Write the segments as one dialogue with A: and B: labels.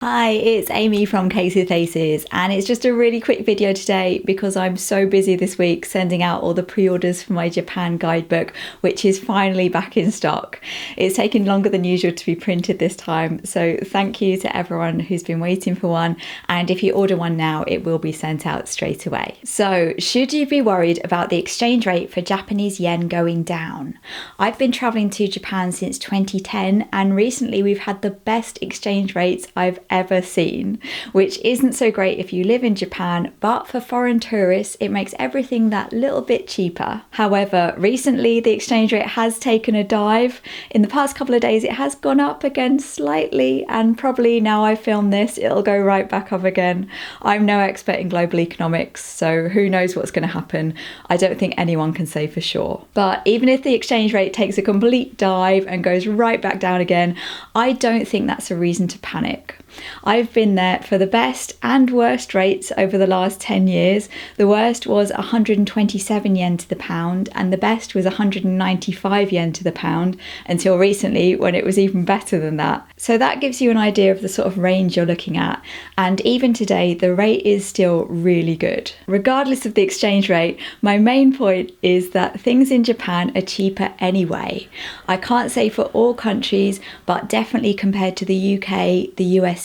A: Hi, it's Amy from Case with Faces, and it's just a really quick video today because I'm so busy this week sending out all the pre-orders for my Japan guidebook, which is finally back in stock. It's taken longer than usual to be printed this time, so thank you to everyone who's been waiting for one, and if you order one now, it will be sent out straight away. So, should you be worried about the exchange rate for Japanese yen going down? I've been traveling to Japan since 2010, and recently we've had the best exchange rates I've ever seen, which isn't so great if you live in Japan, but for foreign tourists it makes everything that little bit cheaper. However, recently the exchange rate has taken a dive. In the past couple of days it has gone up again slightly, and probably now I film this it'll go right back up again. I'm no expert in global economics, so who knows what's going to happen. I don't think anyone can say for sure. But even if the exchange rate takes a complete dive and goes right back down again, I don't think that's a reason to panic. I've been there for the best and worst rates over the last 10 years. The worst was 127 yen to the pound and the best was 195 yen to the pound until recently when it was even better than that. So that gives you an idea of the sort of range you're looking at, and even today the rate is still really good. Regardless of the exchange rate, my main point is that things in Japan are cheaper anyway. I can't say for all countries, but definitely compared to the UK, the USA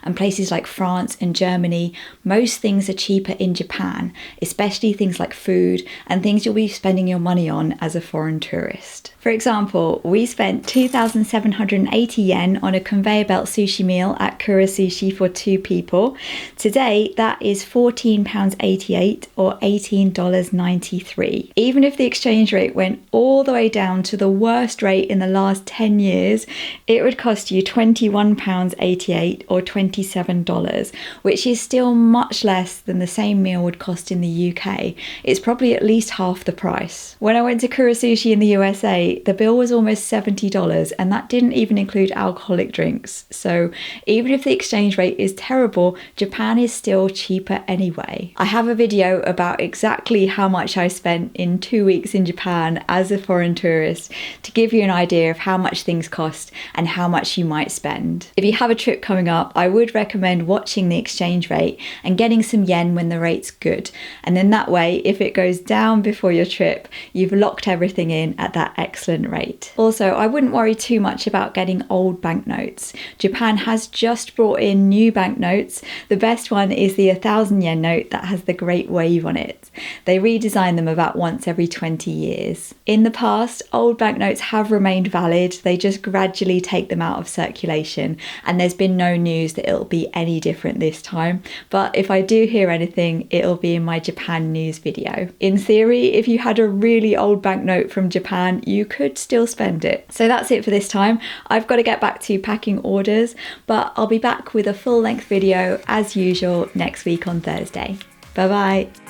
A: and places like France and Germany, most things are cheaper in Japan, especially things like food and things you'll be spending your money on as a foreign tourist. For example, we spent 2,780 yen on a conveyor belt sushi meal at Kura Sushi for 2 people. Today, that is £14.88 or $18.93. Even if the exchange rate went all the way down to the worst rate in the last 10 years, it would cost you £21.88 or $27, which is still much less than the same meal would cost in the UK. It's probably at least half the price. When I went to Kura Sushi in the USA, the bill was almost $70, and that didn't even include alcoholic drinks. So even if the exchange rate is terrible, Japan is still cheaper anyway. I have a video about exactly how much I spent in 2 weeks in Japan as a foreign tourist to give you an idea of how much things cost and how much you might spend. If you have a trip coming up, I would recommend watching the exchange rate and getting some yen when the rate's good. And then that way, if it goes down before your trip, you've locked everything in at that excellent rate. Also, I wouldn't worry too much about getting old banknotes. Japan has just brought in new banknotes. The best one is the 1,000 yen note that has the great wave on it. They redesign them about once every 20 years. In the past, old banknotes have remained valid. They just gradually take them out of circulation, and there's been no news that it'll be any different this time. But if I do hear anything, it'll be in my Japan news video. In theory, if you had a really old banknote from Japan, you could still spend it. So that's it for this time. I've got to get back to packing orders, but I'll be back with a full-length video as usual next week on Thursday. Bye bye.